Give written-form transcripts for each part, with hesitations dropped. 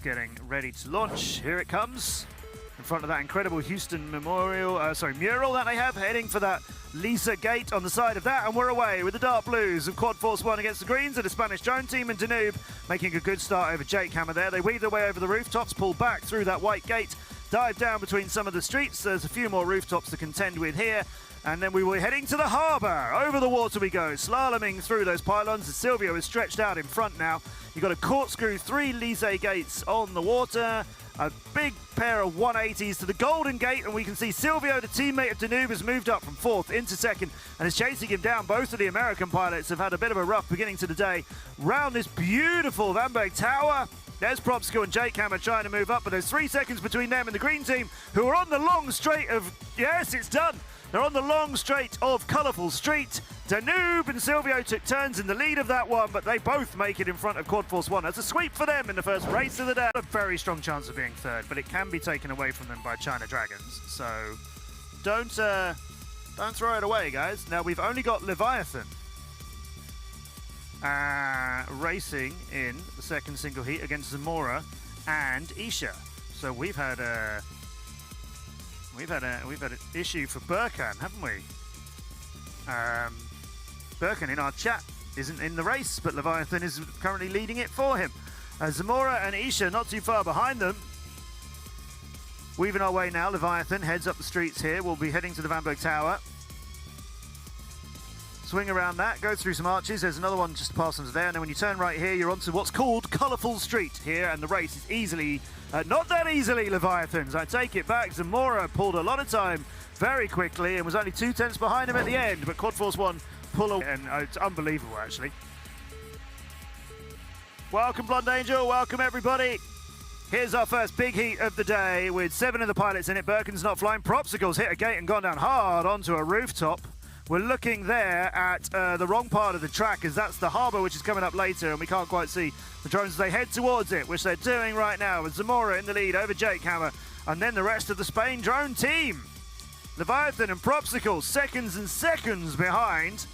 getting ready to launch. Here it comes. In front of that incredible Houston mural that they have, heading for that Lisa gate on the side of that, and we're away with the dark blues of Quad Force 1 against the greens of the Spanish drone team, and Danoob making a good start over Jake Hammer there. They weave their way over the rooftops, pull back through that white gate, dive down between some of the streets. There's a few more rooftops to contend with here, and then we were heading to the harbour. Over the water we go, slaloming through those pylons. Silvio is stretched out in front now. You've got a corkscrew 3 Lise gates on the water, a big pair of 180s to the Golden Gate, and we can see Silvio, the teammate of Danoob, has moved up from 4th into 2nd and is chasing him down. Both of the American pilots have had a bit of a rough beginning to the day. Round this beautiful Vanberg Tower, there's Propsicle and Jake Hammer trying to move up, but there's 3 seconds between them and the green team, who are on the long straight of, yes, it's done. They're on the long straight of Colourful Street. Danoob and Silvio took turns in the lead of that one, but they both make it in front of Quad Force 1. That's a sweep for them in the first race of the day. A very strong chance of being third, but it can be taken away from them by China Dragons. So don't throw it away, guys. Now we've only got Leviathan racing in the second single heat against Zamora and Isha. So we've had an issue for Burkan, haven't we? Burkan in our chat isn't in the race, but Leviathan is currently leading it for him. Zamora and Isha not too far behind them. Weaving our way now, Leviathan heads up the streets here. We'll be heading to the Vanberg Tower. Swing around that, go through some arches. There's another one just past us there, and then when you turn right here, you're onto what's called Colourful Street here, and the race is easily, not that easily, Leviathans. I take it back. Zamora pulled a lot of time very quickly and was only 2 tenths behind him at the end, but Quad Force 1 pull away, and it's unbelievable, actually. Welcome, Blonde Angel. Welcome, everybody. Here's our first big heat of the day with 7 of the pilots in it. Birkin's not flying. Propsicle's hit a gate and gone down hard onto a rooftop. We're looking there at the wrong part of the track, as that's the harbour, which is coming up later, and we can't quite see the drones as they head towards it, which they're doing right now, with Zamora in the lead over Jake Hammer, and then the rest of the Spain Drone team. Leviathan and Propsicle, seconds and seconds behind.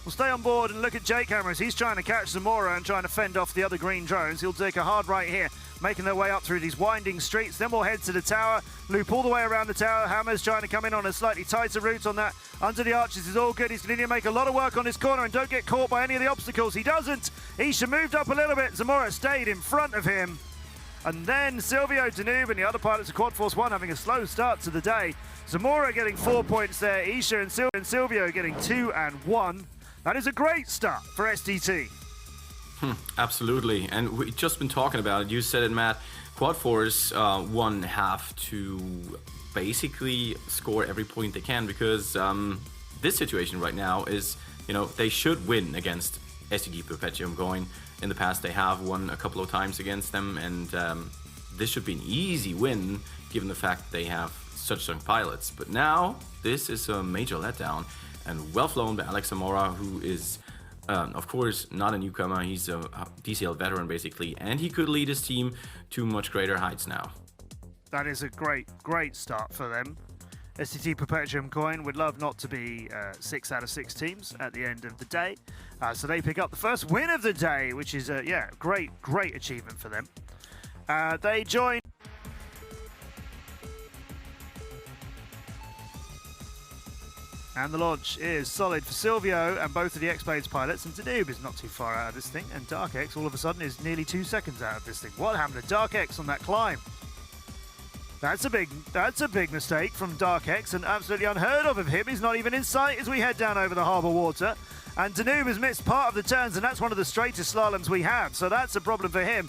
We'll stay on board and look at Jake Hammer as he's trying to catch Zamora and trying to fend off the other green drones. He'll take a hard right here, making their way up through these winding streets. Then we'll head to the tower, loop all the way around the tower. Hammer's trying to come in on a slightly tighter route on that. Under the arches is all good. He's going to need to make a lot of work on this corner and don't get caught by any of the obstacles. He doesn't. Isha moved up a little bit. Zamora stayed in front of him. And then Silvio, Danoob, and the other pilots of Quad Force 1 having a slow start to the day. Zamora getting 4 points there. Isha and Silvio getting 2 and 1. That is a great start for SDT. Absolutely, and we've just been talking about it. You said it, Matt. Quad Force 1 have to basically score every point they can, because this situation right now is, you know, they should win against SDT-PERPETUUMCOIN. In the past, they have won a couple of times against them, and this should be an easy win given the fact that they have such strong pilots. But now, this is a major letdown, and well flown by Alex Zamora, who is, of course, not a newcomer. He's a DCL veteran, basically, and he could lead his team to much greater heights now. That is a great start for them. SDT-PERPETUUMCOIN would love not to be 6 out of 6 teams at the end of the day. So they pick up the first win of the day, which is a great achievement for them. They join. And the launch is solid for Silvio and both of the X-Blades pilots, and Danoob is not too far out of this thing, and Dark X all of a sudden is nearly 2 seconds out of this thing. What happened to Dark X on that climb? That's a big mistake from Dark X, and absolutely unheard of him. He's not even in sight as we head down over the harbour water. And Danoob has missed part of the turns, and that's one of the straightest slaloms we have, so that's a problem for him.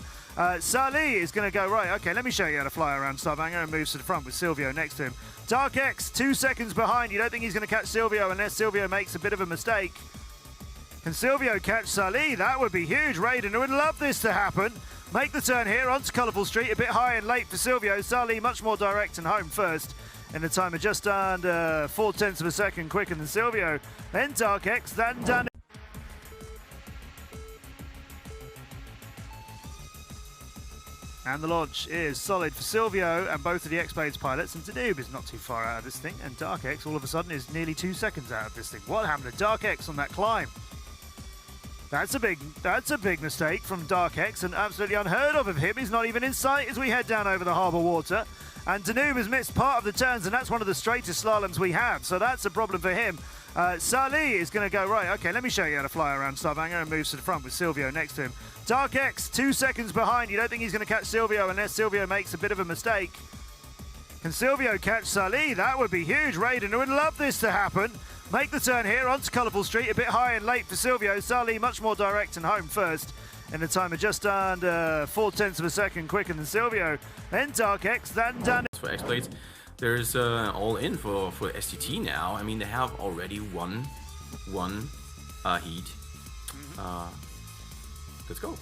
Salih is going to go, right, okay, let me show you how to fly around Stavanger, and moves to the front with Silvio next to him. Dark X, 2 seconds behind. You don't think he's going to catch Silvio unless Silvio makes a bit of a mistake. Can Silvio catch Salih? That would be huge. Raiden would love this to happen. Make the turn here onto Colourful Street, a bit high and late for Silvio. Salih much more direct and home first in the time of just under 4 tenths of a second quicker than Silvio. Then Dark X, then Danoob. And the launch is solid for Silvio and both of the X-Blades pilots, and Danoob is not too far out of this thing, and Dark X all of a sudden is nearly 2 seconds out of this thing. What happened to Dark X on that climb? That's a big mistake from Dark-X, and absolutely unheard of him. He's not even in sight as we head down over the harbour water. And Danoob has missed part of the turns, and that's one of the straightest slaloms we have, so that's a problem for him. Salih is going to go, right, okay, let me show you how to fly around Stavanger, and moves to the front with Silvio next to him. Dark-X, 2 seconds behind. You don't think he's going to catch Silvio unless Silvio makes a bit of a mistake. Can Silvio catch Salih? That would be huge. Raiden would love this to happen. Make the turn here onto Colourful Street, a bit high and late for Silvio. Salih much more direct and home first in a time of just under 0.4 of a second quicker than Silvio. Then Dark-X, then Danoob. For X-Blades, there's all in for STT now. I mean, they have already won one heat. Let's go.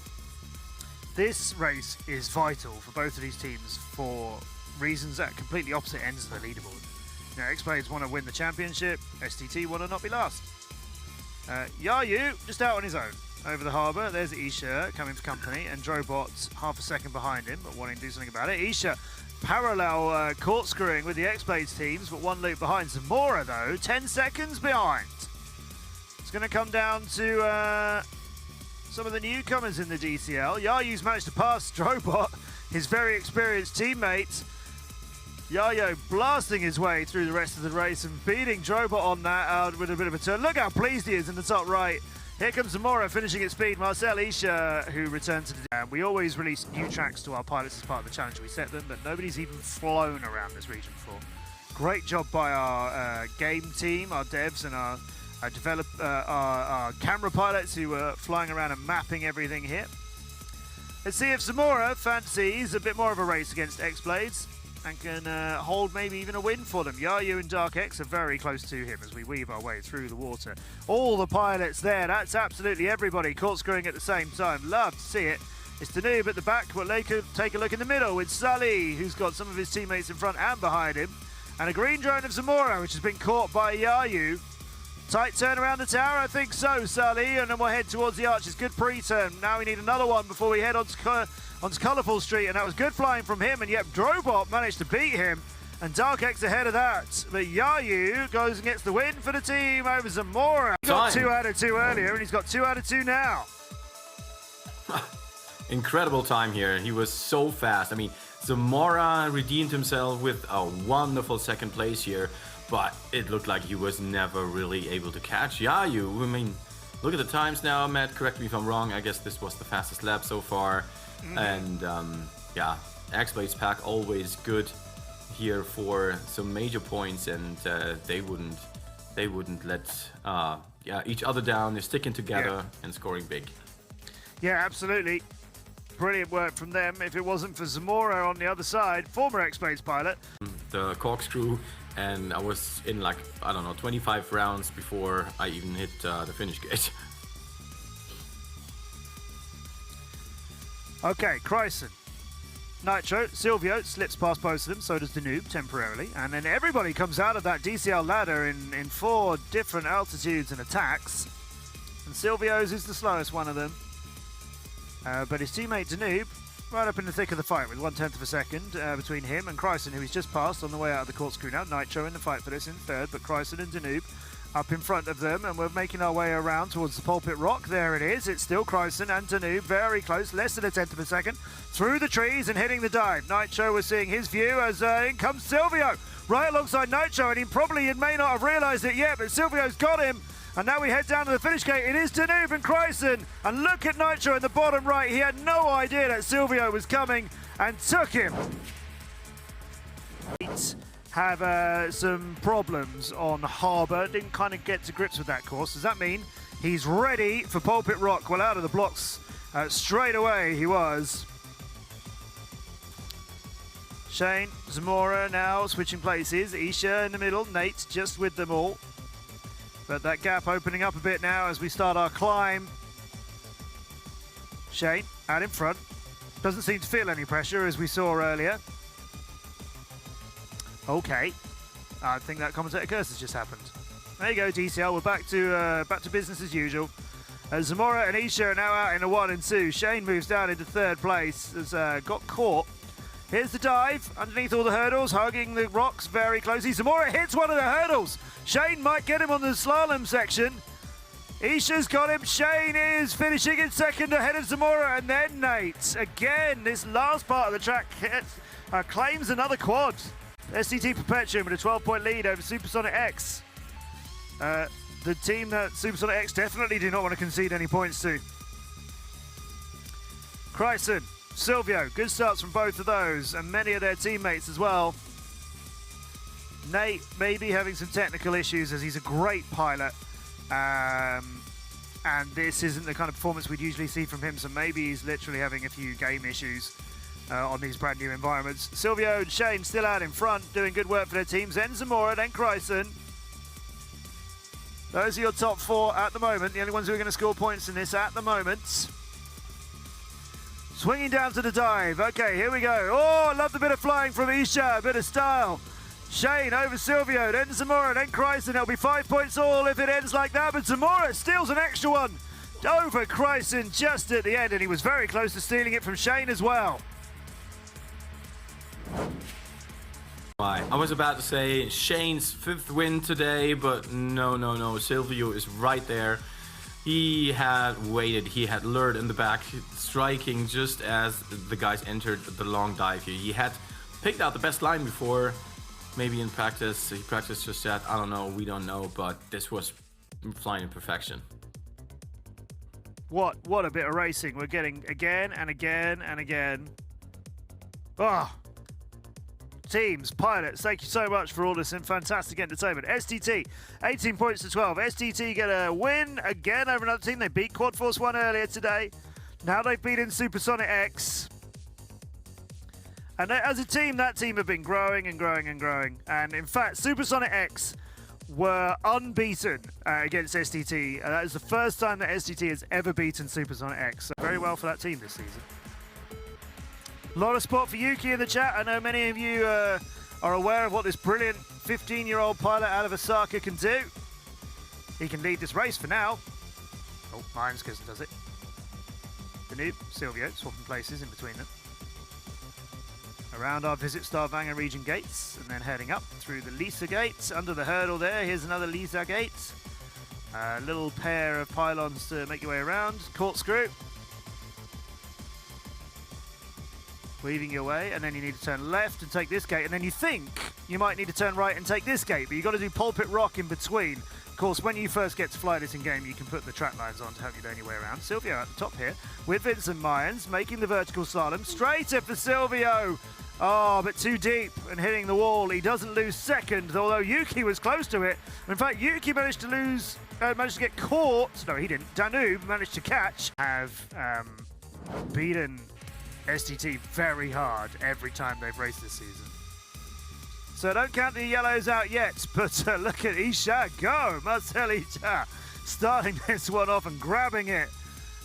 This race is vital for both of these teams for reasons at completely opposite ends of the leaderboard. You know, X-Blades want to win the championship, STT want to not be last. Yayu just out on his own over the harbour. There's Isha coming for company, and Drobot half a second behind him, but wanting to do something about it. Isha parallel corkscrewing with the X-Blades teams, but one loop behind. Zamora, though, 10 seconds behind. It's going to come down to some of the newcomers in the DCL. Yayu's managed to pass Drobot, his very experienced teammate. Yayo blasting his way through the rest of the race and beating Drobot on that out with a bit of a turn. Look how pleased he is in the top right. Here comes Zamora finishing at speed. Mecell, Isha, who returned to the... we always release new tracks to our pilots as part of the challenge we set them, but nobody's even flown around this region before. Great job by our game team, our devs, and our camera pilots who were flying around and mapping everything here. Let's see if Zamora fancies a bit more of a race against X-Blades and can hold maybe even a win for them. Yayu and Dark-X are very close to him as we weave our way through the water. All the pilots there, that's absolutely everybody corkscrewing at the same time. Love to see it. It's Danoob at the back, but they could take a look in the middle with Salih, who's got some of his teammates in front and behind him. And a green drone of Zamora, which has been caught by Yayu. Tight turn around the tower, I think so, Salih, and then we'll head towards the arches. Good pre-turn. Now we need another one before we head onto Colourful Street, and that was good flying from him, and yet Drobot managed to beat him, and Dark-X ahead of that. But Yayu goes and gets the win for the team over Zamora. He got 2 out of 2 earlier, and he's got 2 out of 2 now. Incredible time here. He was so fast. I mean, Zamora redeemed himself with a wonderful second place here, but it looked like he was never really able to catch Yayu. I mean, look at the times now, Matt, correct me if I'm wrong. I guess this was the fastest lap so far. And yeah, X-Blades pack always good here for some major points, and they wouldn't let each other down. They're sticking together and scoring big. Yeah, absolutely. Brilliant work from them. If it wasn't for Zamora on the other side, former X-Blades pilot. The corkscrew, and I was in like, I don't know, 25 rounds before I even hit the finish gate. Okay, Chryson, Nitro, Silvio slips past both of them, so does Danoob temporarily, and then everybody comes out of that DCL ladder in 4 different altitudes and attacks, and Silvio's is the slowest one of them, but his teammate Danoob right up in the thick of the fight with 1/10 of a second between him and Chryson, who he's just passed on the way out of the corkscrew now. Nitro in the fight for this in third, but Chryson and Danoob up in front of them, and we're making our way around towards the Pulpit Rock. There it is. It's still Chryson and Danoob very close, less than 1/10 of a second, through the trees and hitting the dive. Nitro was seeing his view as in comes Silvio, right alongside Nitro, and he probably may not have realised it yet, but Silvio's got him. And now we head down to the finish gate. It is Danoob and Chryson, and look at Nitro in the bottom right. He had no idea that Silvio was coming and took him. Have some problems on Harbour. Didn't kind of get to grips with that course. Does that mean he's ready for Pulpit Rock? Well, out of the blocks straight away he was. Shane, Zamora now switching places. Isha in the middle. Nate just with them all. But that gap opening up a bit now as we start our climb. Shane out in front. Doesn't seem to feel any pressure as we saw earlier. Okay, I think that commentator curse has just happened. There you go, DCL. We're back to business as usual. Zamora and Isha are now out in a 1 and 2. Shane moves down into 3rd place. Has got caught. Here's the dive underneath all the hurdles, hugging the rocks very closely. Zamora hits one of the hurdles. Shane might get him on the slalom section. Isha's got him. Shane is finishing in second ahead of Zamora, and then Nate. Again, this last part of the track claims another quad. SDT Perpetuum with a 12-point lead over Supersonic X. The team that Supersonic X definitely do not want to concede any points to. Chryson, Silvio, good starts from both of those, and many of their teammates as well. Nate may be having some technical issues as he's a great pilot. And this isn't the kind of performance we'd usually see from him, so maybe he's literally having a few game issues on these brand new environments. Silvio and Shane still out in front, doing good work for their teams. Then Zamora, then Chryson. Those are your top four at the moment, the only ones who are going to score points in this at the moment. Swinging down to the dive. Okay, here we go. Oh, I love the bit of flying from Isha, a bit of style. Shane over Silvio, then Zamora, then Chryson. It'll be 5 points all if it ends like that, but Zamora steals an extra one over Chryson just at the end, and he was very close to stealing it from Shane as well. I was about to say Shane's 5th win today, but no. Silvio is right there. He had waited, he had lured in the back, striking just as the guys entered the long dive here. He had picked out the best line before. Maybe in practice, he practiced just that. I don't know, we don't know, but this was flying in perfection. What a bit of racing we're getting again and again and again. Oh. Teams, pilots, thank you so much for all this and fantastic entertainment. STT, 18 points to 12. STT get a win again over another team. They beat Quad Force 1 earlier today. Now they've beaten Supersonic X. And as a team, that team have been growing and growing and growing. And in fact, Supersonic X were unbeaten against STT. That is the first time that STT has ever beaten Supersonic X. So very well for that team this season. A lot of support for Yuki in the chat. I know many of you are aware of what this brilliant 15-year-old pilot out of Osaka can do. He can lead this race for now. Oh, Mine's cousin does it. Danoob, Silvio, swapping places in between them. Around our Visit Stavanger region gates, and then heading up through the Lisa gates. Under the hurdle there, here's another Lisa gate. A little pair of pylons to make your way around. Corkscrew. Weaving your way, and then you need to turn left and take this gate, and then you think you might need to turn right and take this gate, but you've got to do Pulpit Rock in between. Of course, when you first get to fly this in game, you can put the track lines on to help you know your way around. Silvio at the top here with Vincent Mayans making the vertical slalom. Straighter for Silvio. Oh, but too deep and hitting the wall. He doesn't lose second, although Yuki was close to it. In fact, Yuki managed to get caught. No, he didn't. Danoob managed to catch. Have beaten STT very hard every time they've raced this season. So don't count the yellows out yet, but look at Isha go. Mecell y Alex starting this one off and grabbing it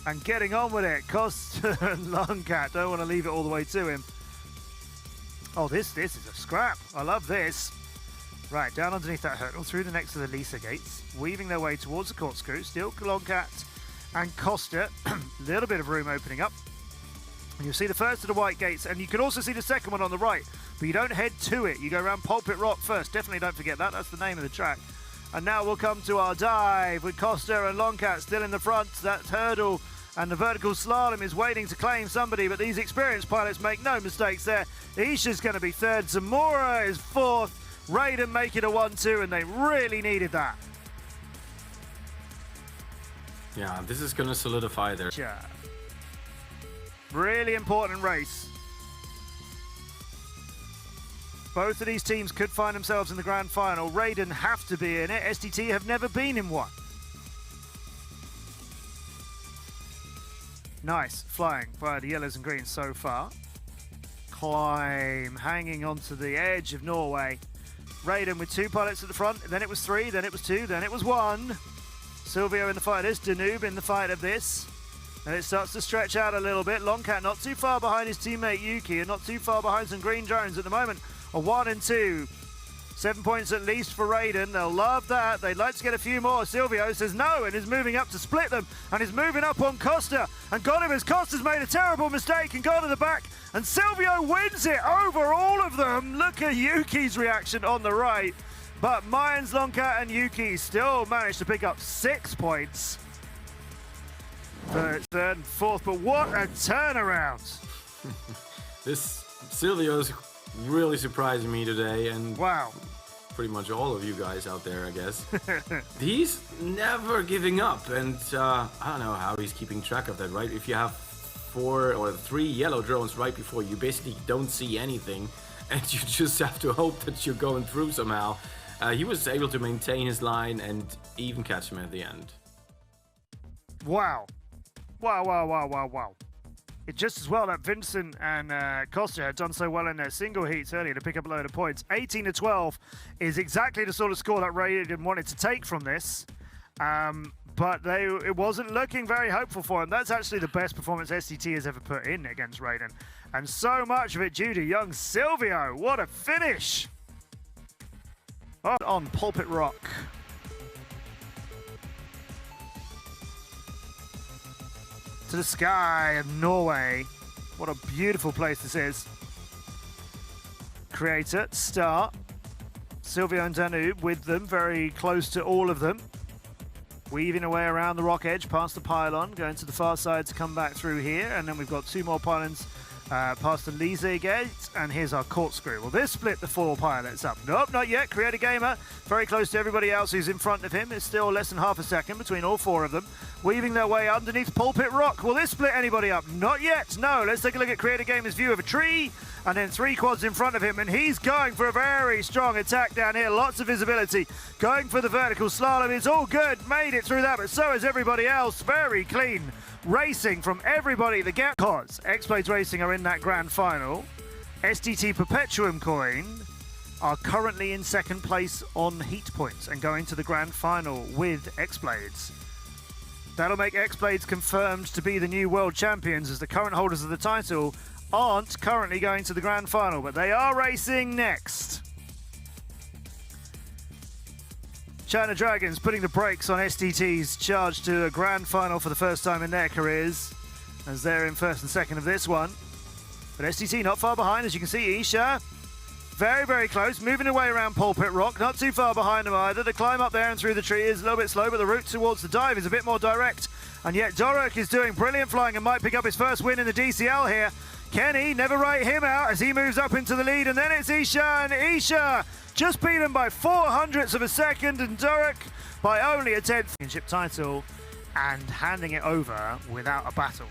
and getting on with it. Costa and Longcat don't want to leave it all the way to him. Oh, this is a scrap. I love this. Right, down underneath that hurdle, through the next to the Lisa gates, weaving their way towards the corkscrew. Still Longcat and Costa. Little bit of room opening up. And you'll see the first of the white gates, and you can also see the second one on the right, but you don't head to it. You go around Pulpit Rock first. Definitely don't forget that. That's the name of the track. And now we'll come to our dive with Costa and Longcat still in the front. That hurdle and the vertical slalom is waiting to claim somebody, but these experienced pilots make no mistakes there. Isha's going to be third. Zamora is fourth. Raiden make it a 1-2, and they really needed that. Yeah, this is going to solidify their... Yeah. Really important race. Both of these teams could find themselves in the grand final. Raiden have to be in it. STT have never been in one. Nice flying by the yellows and greens so far. Climb, hanging onto the edge of Norway. Raiden with two pilots at the front. Then it was three, then it was two, then it was one. Silvio in the fight of this, Danoob in the fight of this. And it starts to stretch out a little bit. Longcat not too far behind his teammate Yuki, and not too far behind some green drones at the moment. A 1 and 2. 7 points at least for Raiden. They'll love that. They'd like to get a few more. Silvio says no and is moving up to split them, and is moving up on Costa. And got him as Costa's made a terrible mistake and gone to the back. And Silvio wins it over all of them. Look at Yuki's reaction on the right. But Mayans, Longcat and Yuki still managed to pick up 6 points. third and fourth, but what a turnaround! This Silvio's really surprising me today, and wow, pretty much all of you guys out there, I guess. He's never giving up, and I don't know how he's keeping track of that, right? If you have 4 or 3 yellow drones right before you, basically don't see anything, and you just have to hope that you're going through somehow. He was able to maintain his line and even catch him at the end. Wow. Wow, wow, wow, wow, wow. It's just as well that Vincent and Costa had done so well in their single heats earlier to pick up a load of points. 18-12 is exactly the sort of score that Raiden wanted to take from this. But it wasn't looking very hopeful for him. That's actually the best performance STT has ever put in against Raiden. And so much of it due to young Silvio. What a finish! On Pulpit Rock. To the sky of Norway. What a beautiful place this is. Creator, start. Silvio and Danoob with them, very close to all of them. Weaving away around the rock edge, past the pylon, going to the far side to come back through here. And then we've got 2 more pylons past the Lise gate. And here's our corkscrew. Well, this split the 4 pilots up. Nope, not yet. Creator Gamer, very close to everybody else who's in front of him. It's still less than half a second between all 4 of them. Weaving their way underneath Pulpit Rock. Will this split anybody up? Not yet. No. Let's take a look at Creator Gamer's view of a tree. And then 3 quads in front of him. And he's going for a very strong attack down here. Lots of visibility. Going for the vertical slalom. It's all good. Made it through that. But so is everybody else. Very clean racing from everybody. The gap. Because X-Blades Racing are in that grand final. STT Perpetuumcoin are currently in second place on heat points and going to the grand final with X-Blades. That'll make X-Blades confirmed to be the new world champions, as the current holders of the title aren't currently going to the grand final, but they are racing next. China Dragons putting the brakes on STT's charge to a grand final for the first time in their careers, as they're in first and second of this one. But STT not far behind, as you can see. Isha very, very close, moving away around Pulpit Rock, not too far behind them either. The climb up there and through the tree is a little bit slow, but the route towards the dive is a bit more direct. And yet Dorok is doing brilliant flying and might pick up his first win in the DCL here. Kenny, never write him out as he moves up into the lead, and then it's Isha, and Isha just beat him by 0.04 of a second, and Dorok by only a 10th. Championship title and handing it over without a battle.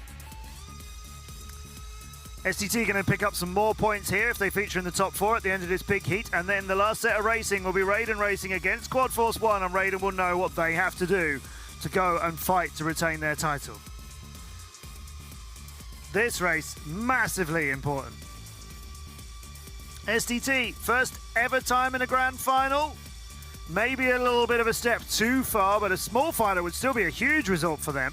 STT going to pick up some more points here if they feature in the top 4 at the end of this big heat, and then the last set of racing will be Raiden racing against Quad Force 1, and Raiden will know what they have to do to go and fight to retain their title. This race, massively important. STT, first ever time in a grand final. Maybe a little bit of a step too far, but a small final would still be a huge result for them.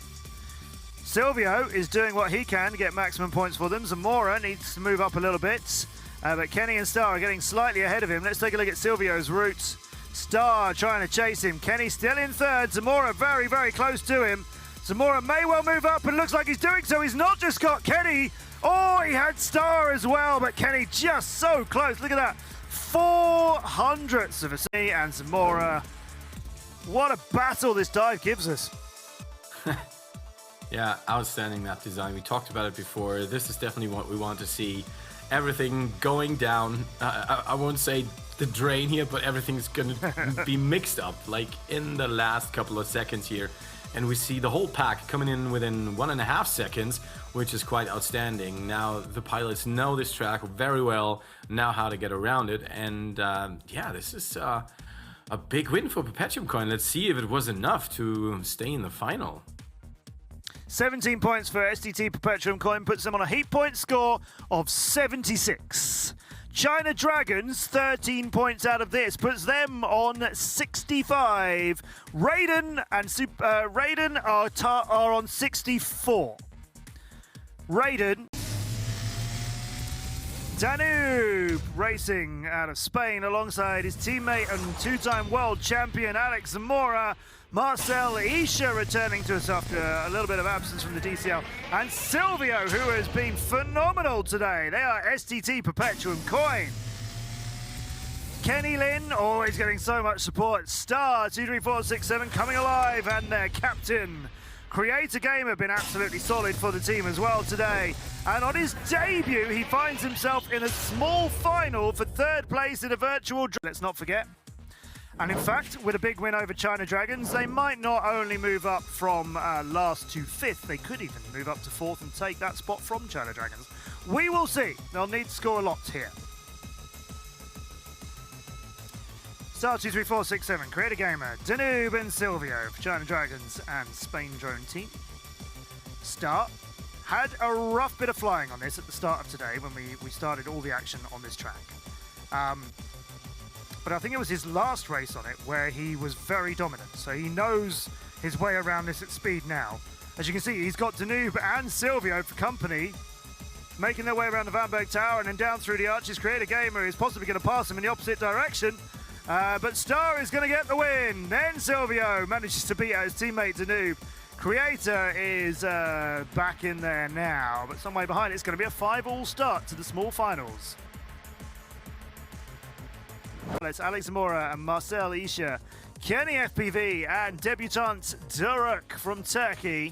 Silvio is doing what he can to get maximum points for them. Zamora needs to move up a little bit, but Kenny and Star are getting slightly ahead of him. Let's take a look at Silvio's route. Star trying to chase him. Kenny still in third. Zamora very, very close to him. Zamora may well move up, and looks like he's doing so. He's not just got Kenny. Oh, he had Star as well, but Kenny just so close. Look at that. 0.04 of a C, and Zamora. What a battle this dive gives us. Yeah, outstanding map design. We talked about it before. This is definitely what we want to see. Everything going down. I won't say the drain here, but everything's going to be mixed up, like in the last couple of seconds here. And we see the whole pack coming in within 1.5 seconds, which is quite outstanding. Now, the pilots know this track very well, know how to get around it. And yeah, this is a big win for Perpetuumcoin. Let's see if it was enough to stay in the final. 17 points for STT Perpetuumcoin, puts them on a heat point score of 76. China Dragons, 13 points out of this, puts them on 65. Raiden and Raiden are on 64. Raiden. Danoob racing out of Spain alongside his teammate and 2-time world champion Alex Zamora. Mecell y returning to us after a little bit of absence from the DCL. And Silvio, who has been phenomenal today. They are STT Perpetuumcoin. Kenny Lin, always getting so much support. Star 23467 coming alive, and their captain Creator Gamer been absolutely solid for the team as well today. And on his debut, he finds himself in a small final for third place in a virtual. Let's not forget. And in fact, with a big win over China Dragons, they might not only move up from last to fifth, they could even move up to fourth and take that spot from China Dragons. We will see. They'll need to score a lot here. Star 23467, Creator Gamer, Danoob and Silvio for China Dragons and Spain Drone Team. Star had a rough bit of flying on this at the start of today when we started all the action on this track. But I think it was his last race on it where he was very dominant. So he knows his way around this at speed now. As you can see, he's got Danoob and Silvio for company, making their way around the Vanberg Tower and then down through the arches. Creator Gamer is possibly going to pass him in the opposite direction. But Star is going to get the win. Then Silvio manages to beat out his teammate Danoob. Creator is back in there now, but some way behind. It's going to be a 5-all start to the small finals. It's Alex Zamora and Mecell y Kenny FPV and debutant Doruk from Turkey.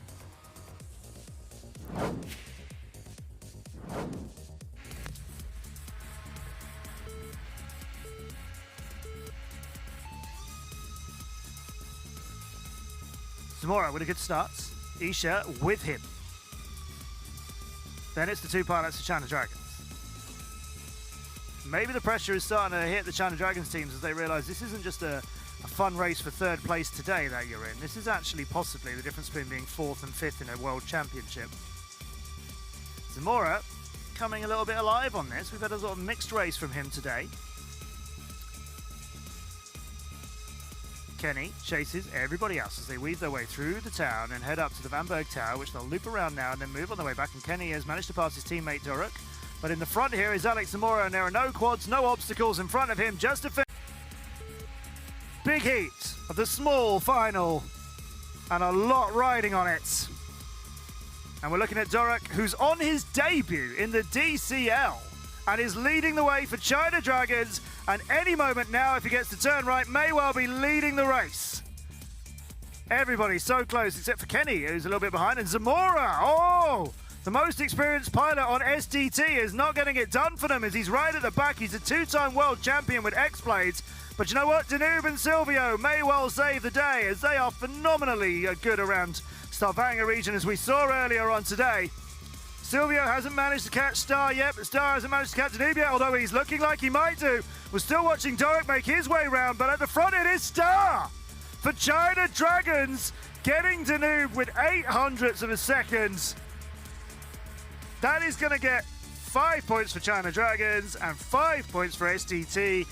Zamora with a good start. Isha with him. Then it's the two pilots of China Dragons. Maybe the pressure is starting to hit the China Dragons teams as they realise this isn't just a fun race for third place today that you're in. This is actually possibly the difference between being fourth and fifth in a world championship. Zamora coming a little bit alive on this. We've had a sort of mixed race from him today. Kenny chases everybody else as they weave their way through the town and head up to the Vanberg Tower, which they'll loop around now and then move on their way back. And Kenny has managed to pass his teammate Doruk. But in the front here is Alex Zamora, and there are no quads, no obstacles in front of him, just a big heat of the small final, and a lot riding on it. And we're looking at Doruk, who's on his debut in the DCL, and is leading the way for China Dragons, and any moment now, if he gets to turn right, may well be leading the race. Everybody's so close, except for Kenny, who's a little bit behind, and Zamora, oh! The most experienced pilot on SDT is not getting it done for them as he's right at the back. He's a two-time world champion with X-Blades. But you know what? Danoob and Silvio may well save the day as they are phenomenally good around Stavanger region as we saw earlier on today. Silvio hasn't managed to catch Star yet, but Star hasn't managed to catch Danoob yet, although he's looking like he might do. We're still watching Doruk make his way round, but at the front it is Star for China Dragons, getting Danoob with 0.08 of a second. That is going to get 5 points for China Dragons and 5 points for SDT.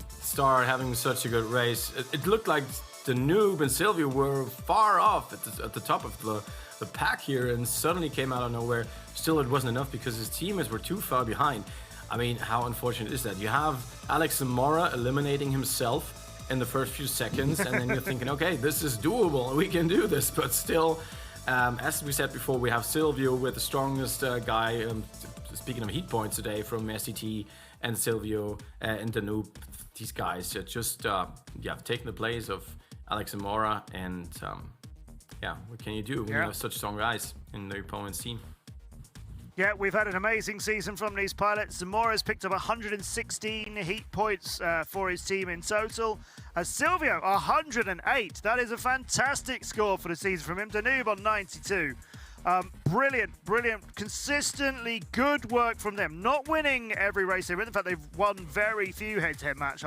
Star having such a good race. It looked like Danoob and Silvio were far off at the top of the pack here and suddenly came out of nowhere. Still, it wasn't enough because his teammates were too far behind. I mean, how unfortunate is that? You have Alex Zamora eliminating himself in the first few seconds and then you're thinking, okay, this is doable. We can do this, but still... as we said before, we have Silvio with the strongest guy, speaking of heat points today, from SDT, and Silvio and Danoob. These guys just taken the place of Alex Zamora, and what can you do when you have such strong guys in the opponent's team? Yeah, we've had an amazing season from these pilots. Zamora's picked up 116 heat points for his team in total. Silvio, 108. That is a fantastic score for the season from him. Danoob on 92. Brilliant, consistently good work from them. Not winning every race they win. In fact, they've won very few head-to-head matches.